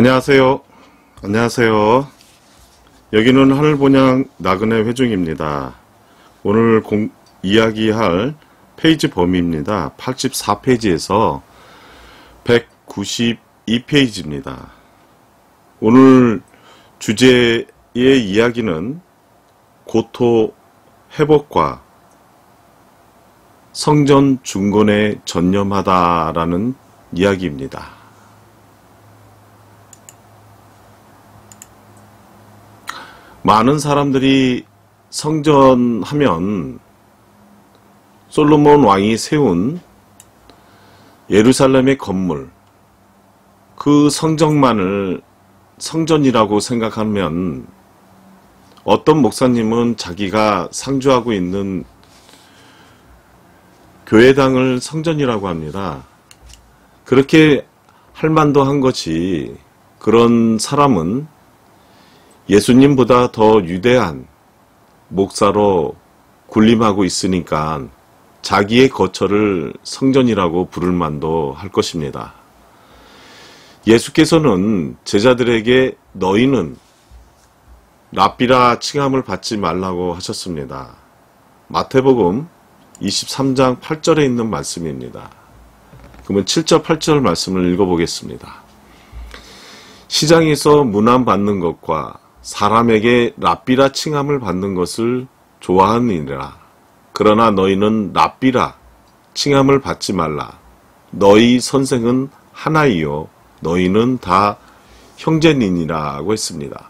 안녕하세요. 안녕하세요. 여기는 하늘본향 나그네 회중입니다. 오늘 이야기할 페이지 범위입니다. 84페이지에서 192페이지입니다. 오늘 주제의 이야기는 고토 회복과 성전 중건에 전념하다라는 이야기입니다. 많은 사람들이 성전하면 솔로몬 왕이 세운 예루살렘의 건물, 그 성전만을 성전이라고 생각하면 어떤 목사님은 자기가 상주하고 있는 교회당을 성전이라고 합니다. 그렇게 할 만도 한 것이 그런 사람은 예수님보다 더 위대한 목사로 군림하고 있으니까 자기의 거처를 성전이라고 부를 만도 할 것입니다. 예수께서는 제자들에게 너희는 랍비라 칭함을 받지 말라고 하셨습니다. 마태복음 23장 8절에 있는 말씀입니다. 그러면 7절 8절 말씀을 읽어보겠습니다. 시장에서 문안받는 것과 사람에게 랍비라 칭함을 받는 것을 좋아하느니라. 그러나 너희는 랍비라 칭함을 받지 말라. 너희 선생은 하나이요 너희는 다 형제니라고 했습니다.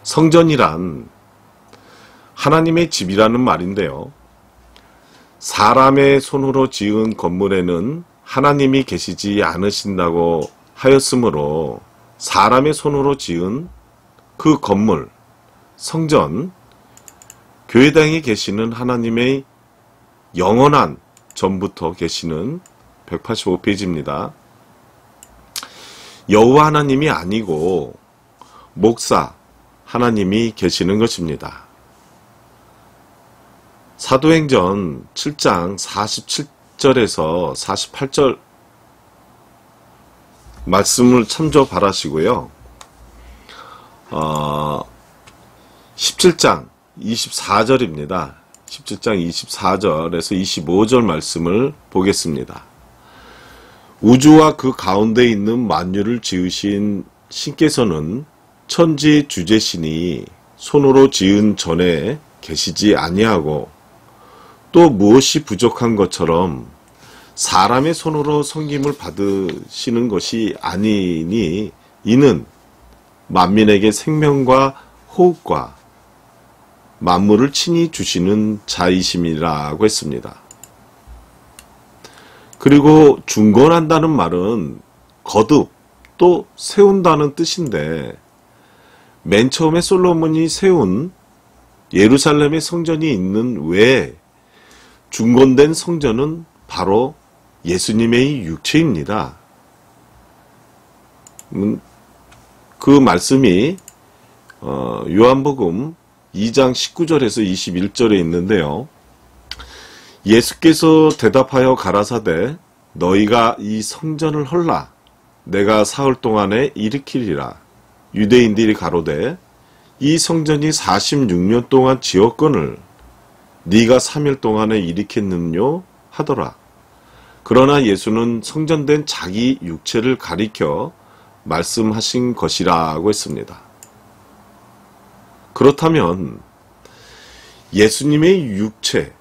성전이란 하나님의 집이라는 말인데요. 사람의 손으로 지은 건물에는 하나님이 계시지 않으신다고 하였으므로 사람의 손으로 지은 그 건물, 성전, 교회당에 계시는 하나님의 영원한 전부터 계시는 185페이지입니다. 여호와 하나님이 아니고 목사 하나님이 계시는 것입니다. 사도행전 7장 47절에서 48절 말씀을 참조 바라시고요. 17장 24절입니다. 17장 24절에서 25절 말씀을 보겠습니다. 우주와 그 가운데 있는 만유를 지으신 신께서는 천지 주재신이 손으로 지은 전에 계시지 아니하고 또 무엇이 부족한 것처럼 사람의 손으로 섬김을 받으시는 것이 아니니 이는 만민에게 생명과 호흡과 만물을 친히 주시는 자이심이라고 했습니다. 그리고 중건한다는 말은 거듭 또 세운다는 뜻인데 맨 처음에 솔로몬이 세운 예루살렘의 성전이 있는 외에 중건된 성전은 바로 예수님의 육체입니다. 그 말씀이 요한복음 2장 19절에서 21절에 있는데요. 예수께서 대답하여 가라사대 너희가 이 성전을 헐라 내가 사흘 동안에 일으키리라. 유대인들이 가로되 이 성전이 46년 동안 지었거늘 네가 3일 동안에 일으켰느뇨 하더라. 그러나 예수는 성전된 자기 육체를 가리켜 말씀하신 것이라고 했습니다. 그렇다면 예수님의 육체,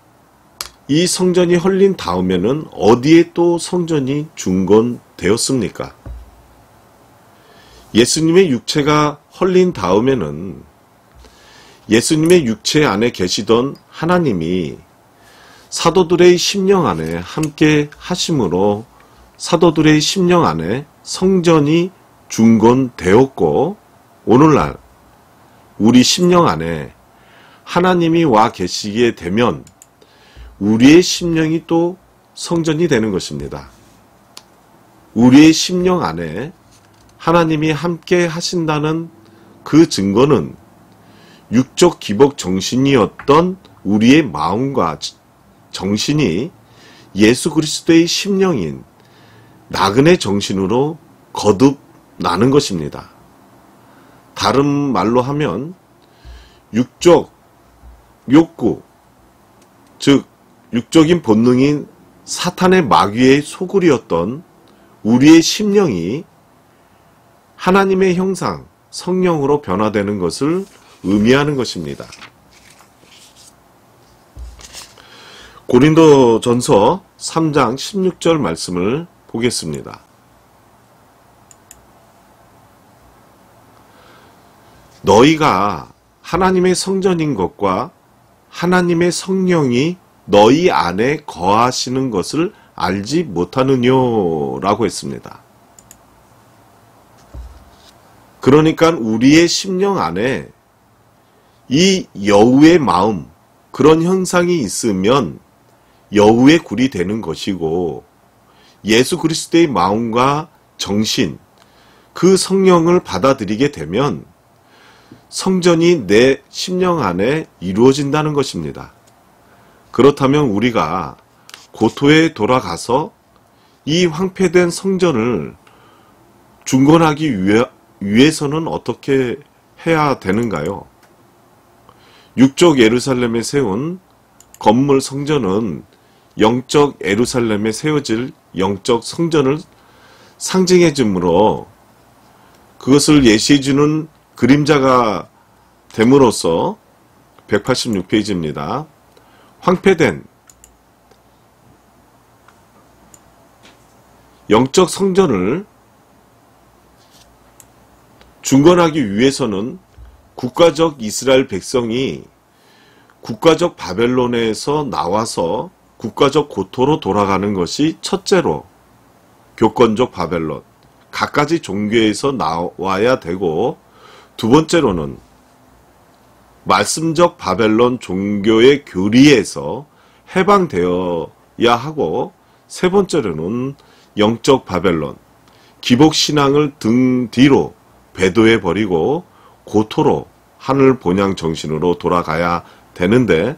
이 성전이 헐린 다음에는 어디에 또 성전이 중건되었습니까? 예수님의 육체가 헐린 다음에는 예수님의 육체 안에 계시던 하나님이 사도들의 심령 안에 함께 하심으로 사도들의 심령 안에 성전이 중건되었고 오늘날 우리 심령 안에 하나님이 와 계시게 되면 우리의 심령이 또 성전이 되는 것입니다. 우리의 심령 안에 하나님이 함께 하신다는 그 증거는 육적 기복 정신이었던 우리의 마음과 정신이 예수 그리스도의 심령인 나그네 정신으로 거듭나는 것입니다. 다른 말로 하면 육적 욕구, 즉 육적인 본능인 사탄의 마귀의 소굴이었던 우리의 심령이 하나님의 형상, 성령으로 변화되는 것을 의미하는 것입니다. 고린도전서 3장 16절 말씀을 보겠습니다. 너희가 하나님의 성전인 것과 하나님의 성령이 너희 안에 거하시는 것을 알지 못하느뇨 라고 했습니다. 그러니까 우리의 심령 안에 이 여우의 마음, 그런 현상이 있으면 여우의 굴이 되는 것이고, 예수 그리스도의 마음과 정신, 그 성령을 받아들이게 되면 성전이 내 심령 안에 이루어진다는 것입니다. 그렇다면 우리가 고토에 돌아가서 이 황폐된 성전을 중건하기 위해서는 어떻게 해야 되는가요? 육적 예루살렘에 세운 건물 성전은 영적 예루살렘에 세워질 영적 성전을 상징해 주므로 그것을 예시해 주는 그림자가 됨으로써 186페이지입니다. 황폐된 영적 성전을 중건하기 위해서는 국가적 이스라엘 백성이 국가적 바벨론에서 나와서 국가적 고토로 돌아가는 것이 첫째로 교권적 바벨론, 갖가지 종교에서 나와야 되고, 두 번째로는 말씀적 바벨론 종교의 교리에서 해방되어야 하고, 세 번째로는 영적 바벨론, 기복신앙을 등 뒤로 배도해버리고 고토로 하늘 본향 정신으로 돌아가야 되는데,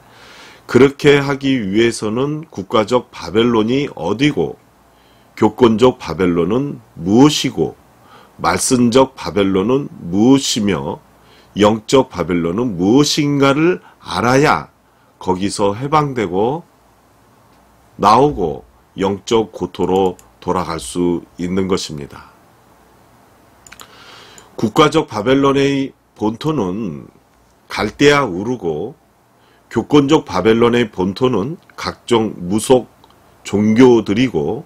그렇게 하기 위해서는 국가적 바벨론이 어디고, 교권적 바벨론은 무엇이고, 말씀적 바벨론은 무엇이며, 영적 바벨론은 무엇인가를 알아야 거기서 해방되고 나오고 영적 고토로 돌아갈 수 있는 것입니다. 국가적 바벨론의 본토는 갈대아 우르고, 교권적 바벨론의 본토는 각종 무속 종교들이고,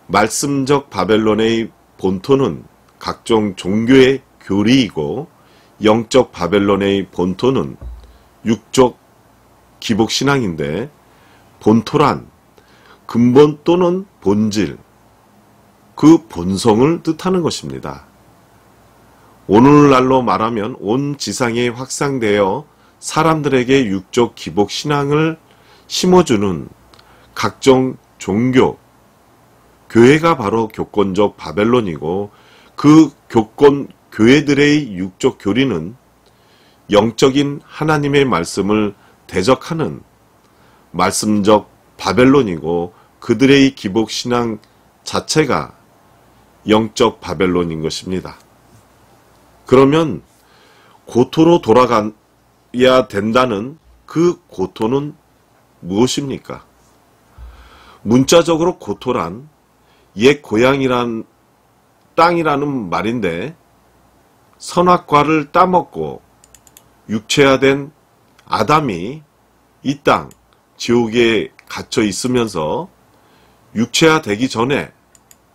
말씀적 바벨론의 본토는 각종 종교의 교리이고, 영적 바벨론의 본토는 육적 기복신앙인데, 본토란 근본 또는 본질, 그 본성을 뜻하는 것입니다. 오늘날로 말하면 온 지상에 확산되어 사람들에게 육적 기복 신앙을 심어주는 각종 종교, 교회가 바로 교권적 바벨론이고, 그 교권 교회들의 육적 교리는 영적인 하나님의 말씀을 대적하는 말씀적 바벨론이고, 그들의 기복 신앙 자체가 영적 바벨론인 것입니다. 그러면 고토로 돌아가야 된다는 그 고토는 무엇입니까? 문자적으로 고토란 옛 고향이란 땅이라는 말인데, 선악과를 따먹고 육체화된 아담이 이 땅, 지옥에 갇혀 있으면서 육체화되기 전에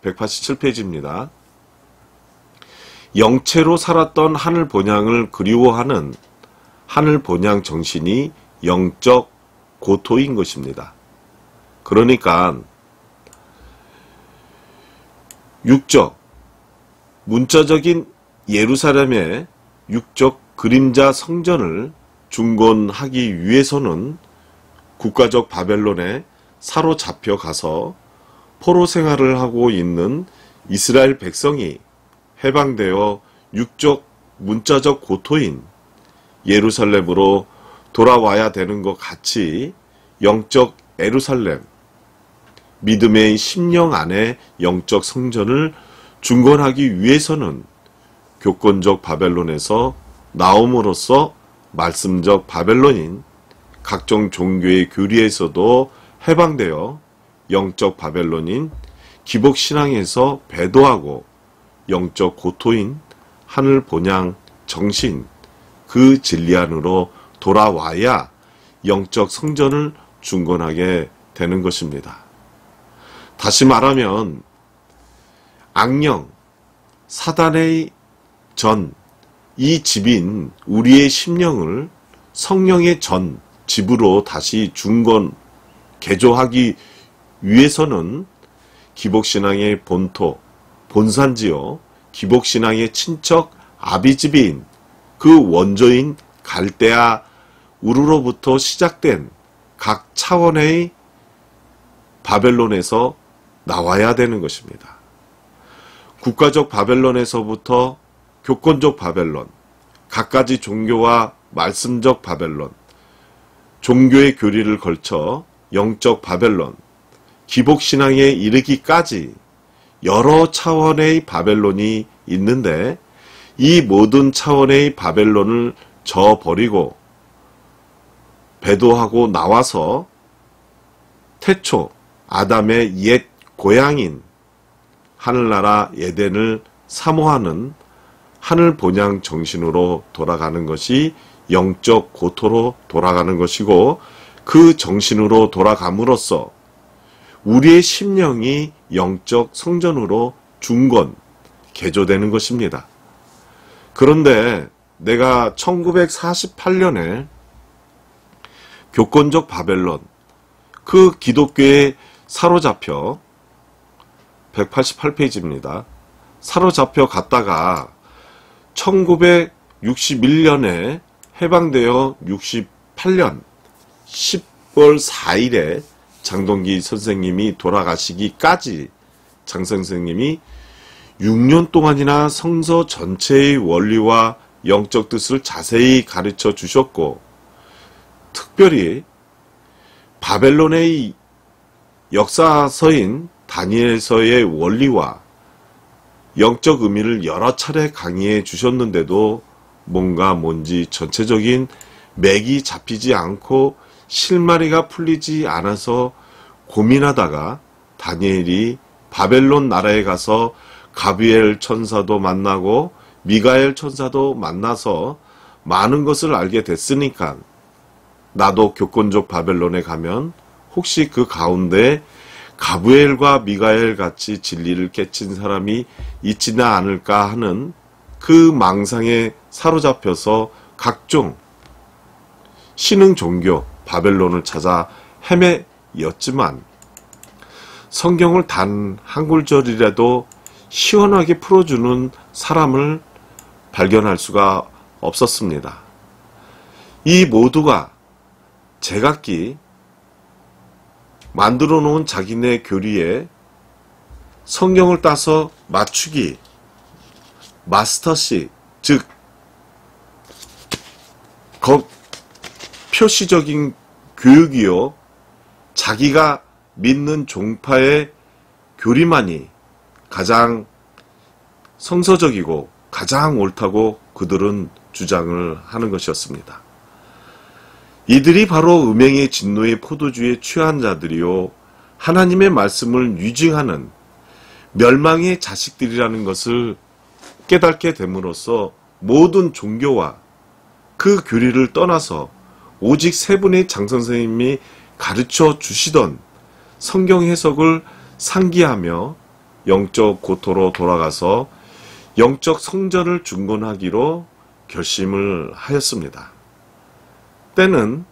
187페이지입니다. 영체로 살았던 하늘 본향을 그리워하는 하늘 본향 정신이 영적 고토인 것입니다. 그러니까 육적, 문자적인 예루살렘의 육적 그림자 성전을 중건하기 위해서는 국가적 바벨론에 사로잡혀 가서 포로 생활을 하고 있는 이스라엘 백성이 해방되어 육적 문자적 고토인 예루살렘으로 돌아와야 되는 것 같이 영적 예루살렘, 믿음의 심령 안에 영적 성전을 중건하기 위해서는 교권적 바벨론에서 나옴으로써 말씀적 바벨론인 각종 종교의 교리에서도 해방되어 영적 바벨론인 기복신앙에서 배도하고 영적 고토인 하늘 본향 정신 그 진리 안으로 돌아와야 영적 성전을 중건하게 되는 것입니다. 다시 말하면 악령, 사단의 전, 이 집인 우리의 심령을 성령의 전, 집으로 다시 중건, 개조하기 위해서는 기복신앙의 본토, 본산지요, 기복신앙의 친척 아비집인 그 원조인 갈대아 우르로부터 시작된 각 차원의 바벨론에서 나와야 되는 것입니다. 국가적 바벨론에서부터 교권적 바벨론, 갖가지 종교와 말씀적 바벨론, 종교의 교리를 걸쳐 영적 바벨론, 기복신앙에 이르기까지 여러 차원의 바벨론이 있는데 이 모든 차원의 바벨론을 저버리고 배도하고 나와서 태초 아담의 옛 고향인 하늘나라 에덴을 사모하는 하늘 본향 정신으로 돌아가는 것이 영적 고토로 돌아가는 것이고 그 정신으로 돌아감으로써 우리의 심령이 영적 성전으로 중건, 개조되는 것입니다. 그런데 내가 1948년에 교권적 바벨론, 그 기독교에 사로잡혀 188페이지입니다. 사로잡혀 갔다가 1961년에 해방되어 68년 10월 4일에 장동기 선생님이 돌아가시기까지 장 선생님이 6년 동안이나 성서 전체의 원리와 영적 뜻을 자세히 가르쳐 주셨고 특별히 바벨론의 역사서인 다니엘서의 원리와 영적 의미를 여러 차례 강의해 주셨는데도 뭔지 전체적인 맥이 잡히지 않고 실마리가 풀리지 않아서 고민하다가 다니엘이 바벨론 나라에 가서 가브리엘 천사도 만나고 미가엘 천사도 만나서 많은 것을 알게 됐으니까 나도 교권적 바벨론에 가면 혹시 그 가운데 가브리엘과 미가엘 같이 진리를 깨친 사람이 있지는 않을까 하는 그 망상에 사로잡혀서 각종 신흥 종교 바벨론을 찾아 헤매였지만 성경을 단 한 구절이라도 시원하게 풀어주는 사람을 발견할 수가 없었습니다. 이 모두가 제각기 만들어 놓은 자기네 교리에 성경을 따서 맞추기, 마스터식, 즉 표시적인 교육이요, 자기가 믿는 종파의 교리만이 가장 성서적이고 가장 옳다고 그들은 주장을 하는 것이었습니다. 이들이 바로 음행의 진노의 포도주에 취한 자들이요 하나님의 말씀을 위증하는 멸망의 자식들이라는 것을 깨닫게 됨으로써 모든 종교와 그 교리를 떠나서 오직 세 분의 장선생님이 가르쳐 주시던 성경 해석을 상기하며 영적 고토로 돌아가서 영적 성전을 중건하기로 결심을 하였습니다. 때는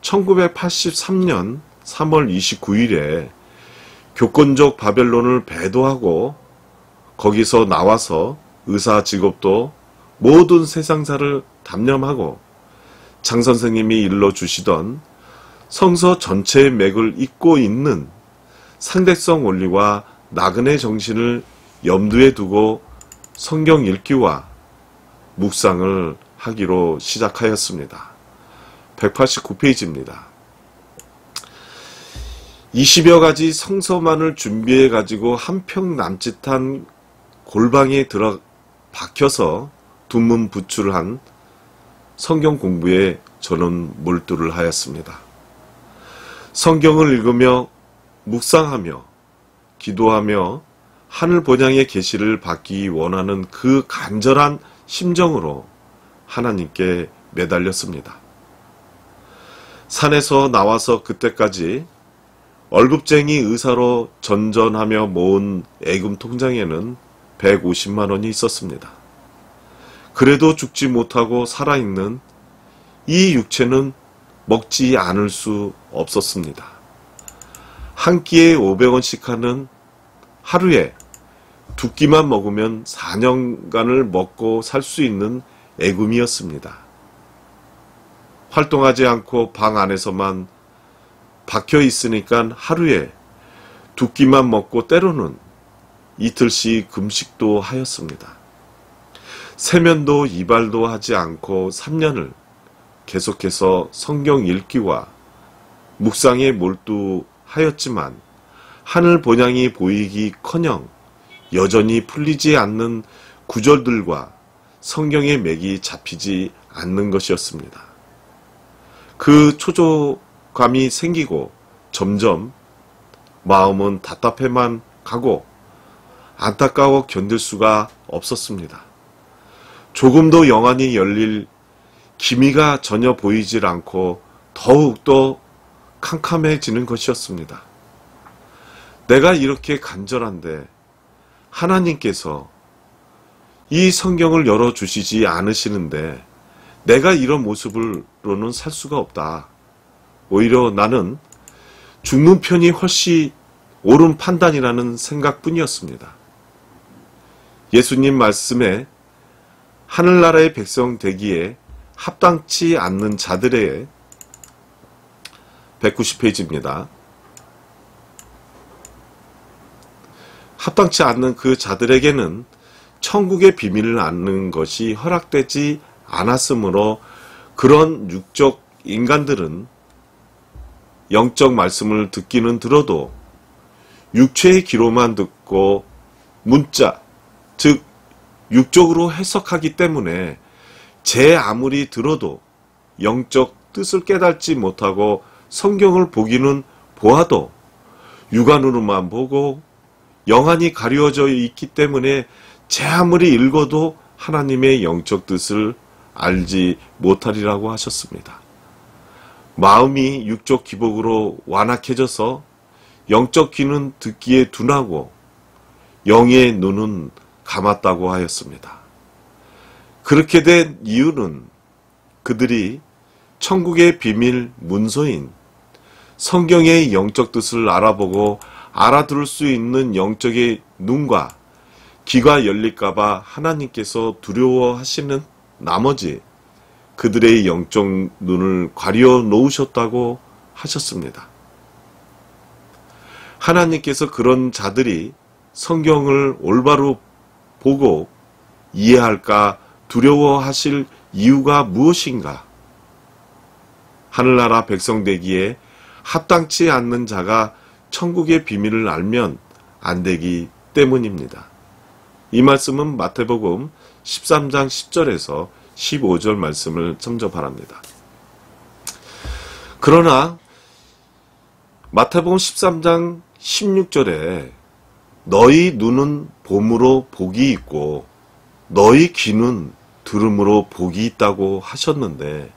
1983년 3월 29일에 교권적 바벨론을 배도하고 거기서 나와서 의사 직업도 모든 세상사를 담념하고 장 선생님이 일러주시던 성서 전체의 맥을 잇고 있는 상대성 원리와 나그네 정신을 염두에 두고 성경 읽기와 묵상을 하기로 시작하였습니다. 189페이지입니다. 20여 가지 성서만을 준비해 가지고 한 평 남짓한 골방에 들어 박혀서 두문 부출한 성경 공부에 저는 몰두를 하였습니다. 성경을 읽으며 묵상하며 기도하며 하늘 본향의 계시를 받기 원하는 그 간절한 심정으로 하나님께 매달렸습니다. 산에서 나와서 그때까지 월급쟁이 의사로 전전하며 모은 애금 통장에는 150만 원이 있었습니다. 그래도 죽지 못하고 살아있는 이 육체는 먹지 않을 수 없었습니다. 한 끼에 500원씩 하는 하루에 두 끼만 먹으면 4년간을 먹고 살 수 있는 애금이었습니다. 활동하지 않고 방 안에서만 박혀 있으니까 하루에 두 끼만 먹고 때로는 이틀씩 금식도 하였습니다. 세면도 이발도 하지 않고 3년을 계속해서 성경 읽기와 묵상에 몰두하였지만 하늘 본향이 보이기커녕 여전히 풀리지 않는 구절들과 성경의 맥이 잡히지 않는 것이었습니다. 그 초조감이 생기고 점점 마음은 답답해만 가고 안타까워 견딜 수가 없었습니다. 조금도 영안이 열릴 기미가 전혀 보이질 않고 더욱더 캄캄해지는 것이었습니다. 내가 이렇게 간절한데 하나님께서 이 성경을 열어주시지 않으시는데 내가 이런 모습으로는 살 수가 없다. 오히려 나는 죽는 편이 훨씬 옳은 판단이라는 생각뿐이었습니다. 예수님 말씀에 하늘나라의 백성 되기에 합당치 않는 자들의 190페이지입니다. 합당치 않는 그 자들에게는 천국의 비밀을 아는 것이 허락되지 않았으므로 그런 육적 인간들은 영적 말씀을 듣기는 들어도 육체의 귀로만 듣고 문자, 즉 육적으로 해석하기 때문에 제 아무리 들어도 영적 뜻을 깨닫지 못하고 성경을 보기는 보아도 육안으로만 보고 영안이 가려져 있기 때문에 제 아무리 읽어도 하나님의 영적 뜻을 알지 못하리라고 하셨습니다. 마음이 육적 기복으로 완악해져서 영적 귀는 듣기에 둔하고 영의 눈은 감았다고 하였습니다. 그렇게 된 이유는 그들이 천국의 비밀 문서인 성경의 영적 뜻을 알아보고 알아들을 수 있는 영적의 눈과 귀가 열릴까봐 하나님께서 두려워하시는 나머지 그들의 영적 눈을 가려 놓으셨다고 하셨습니다. 하나님께서 그런 자들이 성경을 올바로 보고 이해할까 두려워하실 이유가 무엇인가? 하늘나라 백성 되기에 합당치 않는 자가 천국의 비밀을 알면 안 되기 때문입니다. 이 말씀은 마태복음 13장 10절에서 15절 말씀을 참조 바랍니다. 그러나 마태복음 13장 16절에 너희 눈은 봄으로 복이 있고 너희 귀는 들음으로 복이 있다고 하셨는데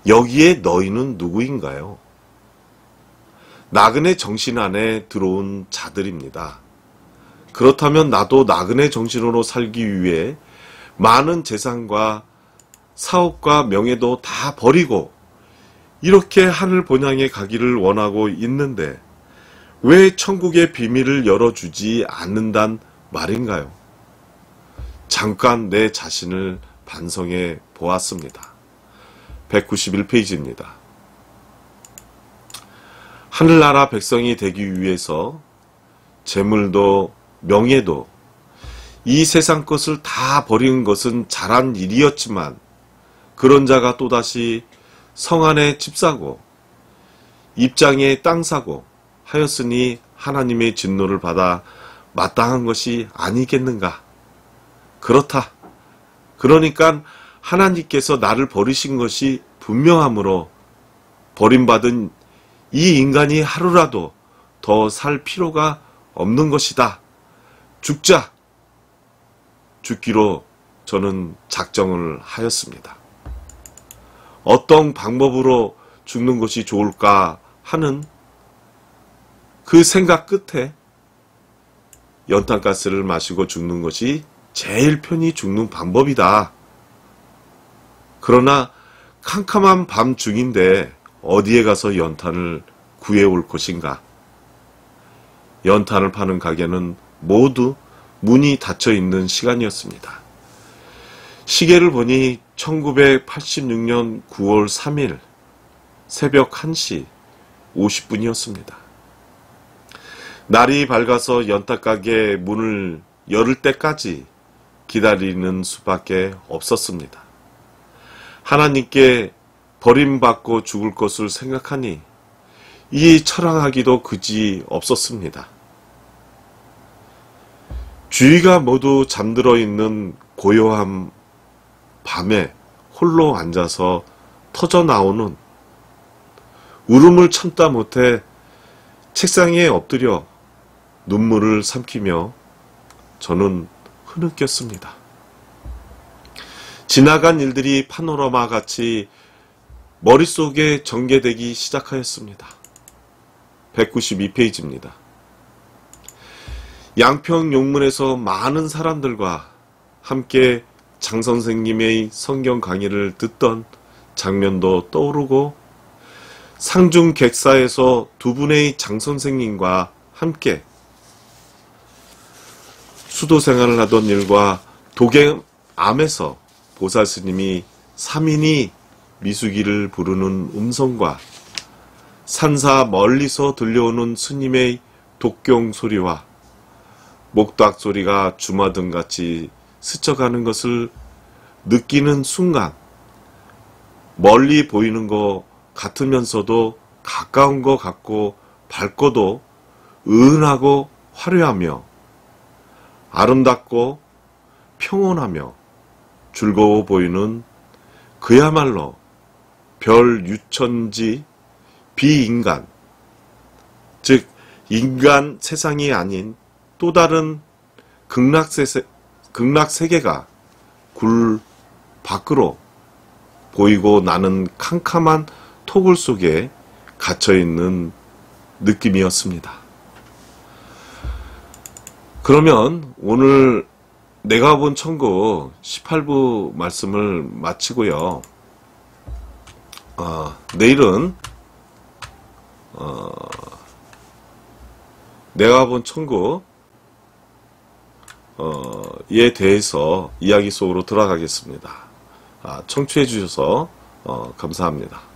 여기에 너희는 누구인가요? 나그네 정신 안에 들어온 자들입니다. 그렇다면 나도 나그네 정신으로 살기 위해 많은 재산과 사업과 명예도 다 버리고 이렇게 하늘 본향에 가기를 원하고 있는데 왜 천국의 비밀을 열어주지 않는단 말인가요? 잠깐 내 자신을 반성해 보았습니다. 191페이지입니다. 하늘나라 백성이 되기 위해서 재물도 명예도 이 세상 것을 다 버리는 것은 잘한 일이었지만 그런 자가 또다시 성 안에 집 사고 입장에 땅 사고 하였으니 하나님의 진노를 받아 마땅한 것이 아니겠는가? 그렇다. 그러니까 하나님께서 나를 버리신 것이 분명하므로 버림받은 이 인간이 하루라도 더 살 필요가 없는 것이다. 죽자. 죽기로 저는 작정을 하였습니다. 어떤 방법으로 죽는 것이 좋을까 하는 그 생각 끝에 연탄가스를 마시고 죽는 것이 제일 편히 죽는 방법이다. 그러나 캄캄한 밤 중인데 어디에 가서 연탄을 구해올 것인가? 연탄을 파는 가게는 모두 문이 닫혀 있는 시간이었습니다. 시계를 보니 1986년 9월 3일 새벽 1시 50분이었습니다. 날이 밝아서 연탄가게 문을 열을 때까지 기다리는 수밖에 없었습니다. 하나님께 버림받고 죽을 것을 생각하니 이 철학하기도 그지 없었습니다. 주위가 모두 잠들어 있는 고요한 밤에 홀로 앉아서 터져 나오는 울음을 참다 못해 책상에 엎드려 눈물을 삼키며 저는 흐느꼈습니다. 지나간 일들이 파노라마 같이 머릿속에 전개되기 시작하였습니다. 192페이지입니다. 양평용문에서 많은 사람들과 함께 장 선생님의 성경 강의를 듣던 장면도 떠오르고 상중 객사에서 두 분의 장 선생님과 함께 수도 생활을 하던 일과 도경암에서 보살 스님이 3인이 미수기를 부르는 음성과 산사 멀리서 들려오는 스님의 독경 소리와 목닥 소리가 주마등같이 스쳐가는 것을 느끼는 순간 멀리 보이는 것 같으면서도 가까운 것 같고 밝고도 은하고 화려하며 아름답고 평온하며 즐거워 보이는 그야말로 별 유천지 비인간, 즉 인간 세상이 아닌 또 다른 극락세계가 굴 밖으로 보이고 나는 캄캄한 토굴 속에 갇혀있는 느낌이었습니다. 그러면 오늘 내가 본 천국 18부 말씀을 마치고요. 내일은 내가 본 천국 에 대해서 이야기 속으로 들어가겠습니다. 청취해 주셔서 감사합니다.